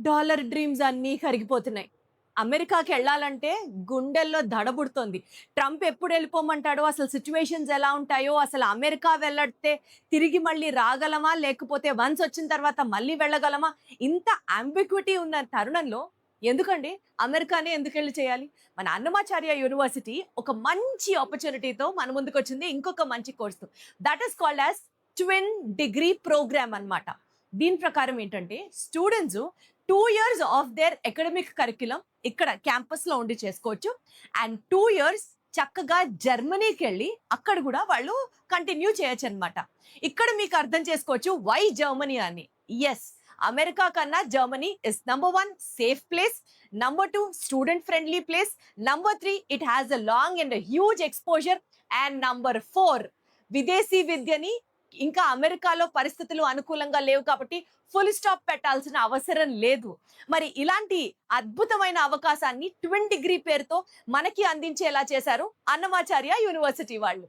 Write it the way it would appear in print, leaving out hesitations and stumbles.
Dollar dreams అన్నీ కరిగిపోతున్నాయి. అమెరికాకి వెళ్ళాలంటే గుండెల్లో దడబుడుతోంది. ట్రంప్ ఎప్పుడు వెళ్ళిపోమంటాడో, అసలు సిట్యుయేషన్స్ ఎలా ఉంటాయో, అసలు అమెరికా వెళ్ళడితే తిరిగి మళ్ళీ రాగలమా? లేకపోతే వన్స్ వచ్చిన తర్వాత మళ్ళీ వెళ్ళగలమా? ఇంత అంబిగ్విటీ ఉన్న తరుణంలో ఎందుకండి అమెరికానే ఎందుకెళ్ళి చేయాలి? మన అన్నమాచార్య యూనివర్సిటీ ఒక మంచి ఆపర్చునిటీతో మన ముందుకొచ్చింది. ఇంకొక మంచి course. That is called as twin degree program అన్నమాట. దీని ప్రకారం ఏంటంటే students 2 years of their academic curriculum ఇక్కడ క్యాంపస్ లో ఉండి చేసుకోవచ్చు. అండ్ 2 ఇయర్స్ చక్కగా జర్మనీకి వెళ్ళి అక్కడ కూడా వాళ్ళు కంటిన్యూ చేయొచ్చు అనమాట. ఇక్కడ మీకు అర్థం చేసుకోవచ్చు వై జర్మనీ అని. ఎస్, అమెరికా కన్నా Germany is number 1 safe place, number 2 student friendly place, number 3 it has a long and huge exposure, and number 4 విదేశీ విద్యని ఇంకా అమెరికాలో పరిస్థితులు అనుకూలంగా లేవు కాబట్టి ఫుల్ స్టాప్ పెట్టాల్సిన అవసరం లేదు. మరి ఇలాంటి అద్భుతమైన అవకాశాన్ని ట్విన్ డిగ్రీ పేరుతో మనకి అందించేలా చేశారు అన్నమాచార్య యూనివర్సిటీ వాళ్ళు.